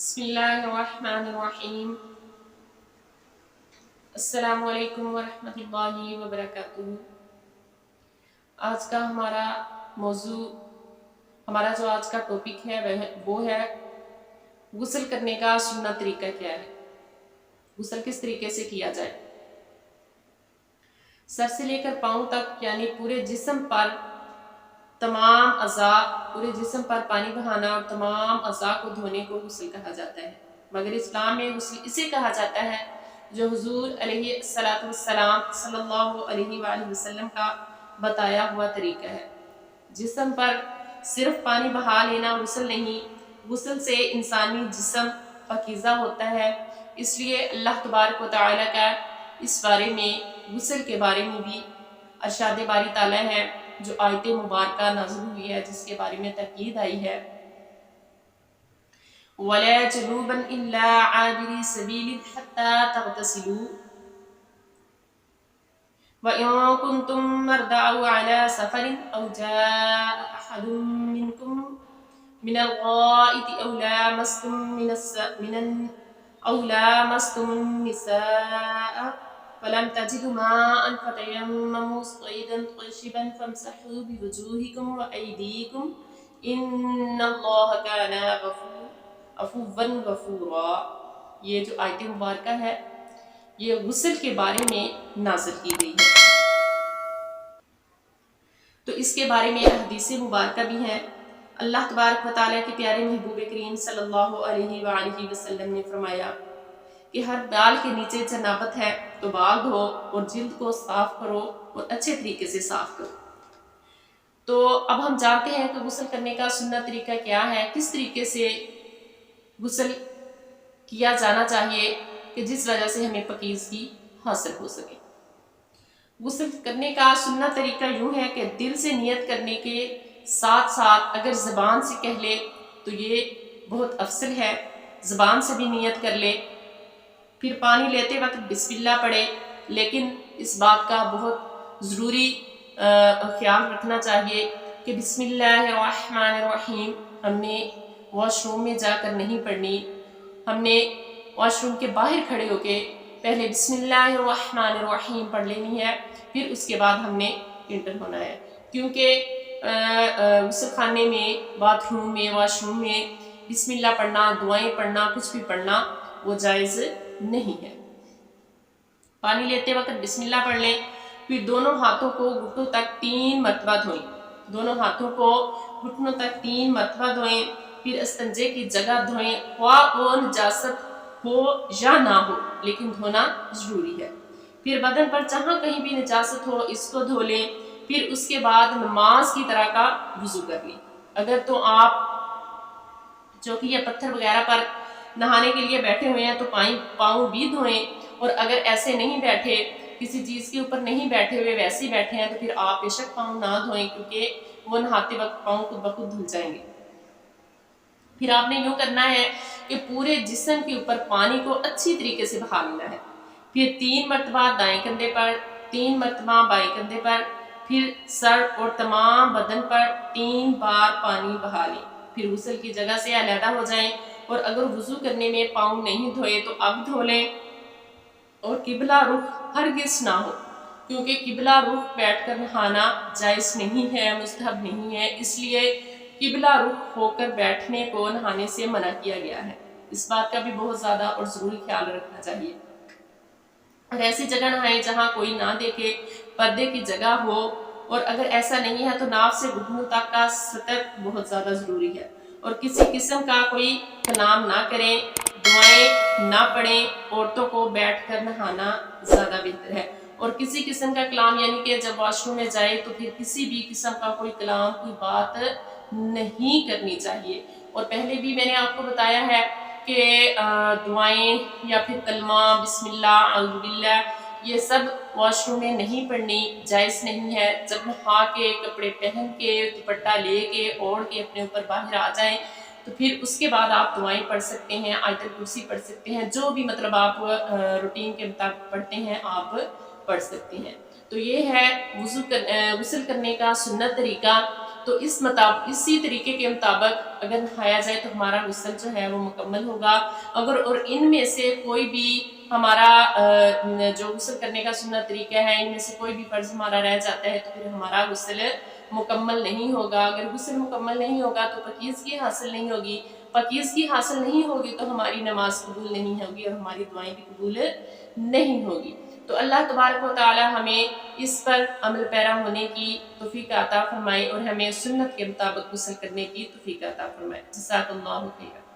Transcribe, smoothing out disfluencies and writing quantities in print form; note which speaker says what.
Speaker 1: बिस्मिल्लाहिर्रहमानिर्रहीम। अस्सलामु अलैकुम वरहमतुल्लाहि वबरकातुहू। आज का हमारा जो आज का टॉपिक है वो है गुस्ल करने का सुन्नत तरीका क्या है, गुस्ल किस तरीके से किया जाए। सर से लेकर पाँव तक यानी पूरे जिस्म पर तमाम अज़ा, पूरे जिस्म पर पानी बहाना और तमाम अज़ा को धोने को गुस्ल कहा जाता है। मगर इस्लाम में गुस्ल इसे कहा जाता है जो हुजूर अलैहिस्सलाम सल्लल्लाहु अलैहि वसल्लम का बताया हुआ तरीका है। जिस्म पर सिर्फ पानी बहा लेना गुस्ल नहीं, गुस्ल से इंसानी जिस्म पाकीज़ा होता है। इसलिए अल्लाह तबारक व तआला का इस बारे में, गुस्ल के बारे में भी अरशाद बारी ताला है जो आयत मुबारका नाज़िल हुई है, जिसके बारे में ताकीद आई है, वला जुनूबन इल्ला आबिरी सबीलिन हत्ता तगतसिलू व इन कुंतुम मर्दा औ अला सफरिन औ जाअ अहदुम मिनकुम मिनल गाइति औ लामस्तुम निसाअ फलम तजिदु माअन फतयम्ममू सईदन तय्यिबन फमसहू बिवुजूहिकुम व अयदीकुम इन्नल्लाह कान अफुव्वन गफूरा। ये जो आयत मुबारका है ये गुस्ल के बारे में नाज़िल की गई है। तो इसके बारे में हदीस मुबारका भी हैं। अल्लाह तबारक व तआला के प्यारे महबूब करीम सल्लल्लाहु अलैहि वसल्लम ने फरमाया कि हर बाल के नीचे जनाबत है तो बाल धो और जिल्द को साफ करो और अच्छे तरीके से साफ करो। तो अब हम जानते हैं कि गुस्ल करने का सुन्नत तरीका क्या है, किस तरीके से गुस्ल किया जाना चाहिए कि जिस वजह से हमें पाकीज़गी हासिल हो सके। गुस्ल करने का सुन्नत तरीका यूँ है कि दिल से नियत करने के साथ साथ अगर ज़बान से कह ले तो ये बहुत अफसल है, ज़बान से भी नियत कर ले, फिर पानी लेते वक्त बिस्मिल्लाह पढ़े। लेकिन इस बात का बहुत ज़रूरी ख्याल रखना चाहिए कि बिस्मिल्लाहिर्रहमानिर्रहीम हमने वॉशरूम में जाकर नहीं पढ़नी, हमने वॉशरूम के बाहर खड़े होके पहले बिस्मिल्लाहिर्रहमानिर्रहीम पढ़ लेनी है, फिर उसके बाद हमने इंटर होना है। क्योंकि गुस्ल खाने में, बाथरूम में, वॉशरूम में बिस्मिल्लाह पढ़ना, दुआएं पढ़ना, कुछ भी पढ़ना वो जायज़ नहीं है। पानी लेते वक्त बिस्मिल्लाह पढ़ लें, फिर दोनों हाथों को घुटनों तक 3 मरतबा धोएं, दोनों हाथों को घुटनों तक 3 मरतबा धोएं, फिर इस्तंजे की जगह धोएं, ख्वाह वो नजासत हो या ना हो लेकिन धोना जरूरी है। फिर बदन पर जहाँ कहीं भी नजासत हो इसको धो लें, फिर उसके बाद नमाज की तरह का वुज़ू कर लें। अगर तो आप चौकी या पत्थर वगैरह पर नहाने के लिए बैठे हुए हैं तो पाँव भी धोएं, और अगर ऐसे नहीं बैठे, किसी चीज़ के ऊपर नहीं बैठे हुए वैसे ही बैठे हैं तो फिर आप बेशक पाँव ना धोएं, क्योंकि वो नहाते वक्त पाँव खुद ब खुद धुल जाएंगे। फिर आपने यूँ करना है कि पूरे जिस्म के ऊपर पानी को अच्छी तरीके से बहा लेना है। फिर 3 मरतबा दाएं कंधे पर, 3 मरतबा बाएं कंधे पर, फिर सर और तमाम बदन पर 3 बार पानी बहा लें। फिर गुस्ल की जगह से अलहदा हो जाएं, और अगर वुज़ू करने में पाँव नहीं धोए तो अब धो लें। और किबला रुख हरगिज़ ना हो, क्योंकि किबला रुख बैठकर नहाना जायज़ नहीं है, मुस्तहब नहीं है, इसलिए किबला रुख होकर बैठने को नहाने से मना किया गया है। इस बात का भी बहुत ज़्यादा और ज़रूरी ख्याल रखना चाहिए। और ऐसी जगह नहाएं जहाँ कोई ना देखे, पर्दे की जगह हो, और अगर ऐसा नहीं है तो नाव से घुटनों तक का सतर बहुत ज़्यादा ज़रूरी है। और किसी किस्म का कोई कलाम ना करें, दुआएं ना पढ़ें, औरतों को बैठकर नहाना ज़्यादा बेहतर है। और किसी किस्म का कलाम यानी कि जब वॉशरूम में जाए तो फिर किसी भी किस्म का कोई कलाम, कोई बात नहीं करनी चाहिए। और पहले भी मैंने आपको बताया है कि दुआएं या फिर कलमा, बिस्मिल्लाह, औज़ु बिल्लाह, ये सब वॉशरूम में नहीं पढ़नी, जायज़ नहीं है। जब नहा के, कपड़े पहन के, दुपट्टा ले के, ओढ़ के अपने ऊपर बाहर आ जाएं तो फिर उसके बाद आप दुआएं पढ़ सकते हैं, आयतुल कुर्सी पढ़ सकते हैं, जो भी मतलब आप रूटीन के मुताबिक पढ़ते हैं आप पढ़ सकते हैं। तो ये है गुस्ल करने का सुन्नत तरीका। تو اسی طریقے کے مطابق اگر نہایا جائے تو ہمارا غسل جو ہے وہ مکمل ہوگا۔ اور ان میں سے کوئی بھی ہمارا جو غسل کرنے کا سنت طریقہ ہے، ان میں سے کوئی بھی فرض ہمارا رہ جاتا ہے تو پھر ہمارا غسل مکمل نہیں ہوگا۔ اگر غسل مکمل نہیں ہوگا تو پاکیزگی حاصل نہیں ہوگی، پاکیزگی حاصل نہیں ہوگی تو ہماری نماز قبول نہیں ہوگی اور ہماری دعائیں بھی قبول نہیں ہوگی۔ تو اللہ تبارک و تعالی ہمیں اس پر عمل پیرا ہونے کی توفیق عطا فرمائے اور ہمیں سنت کے مطابق غسل کرنے کی توفیق عطا فرمائے۔ جزاک اللہ خیر۔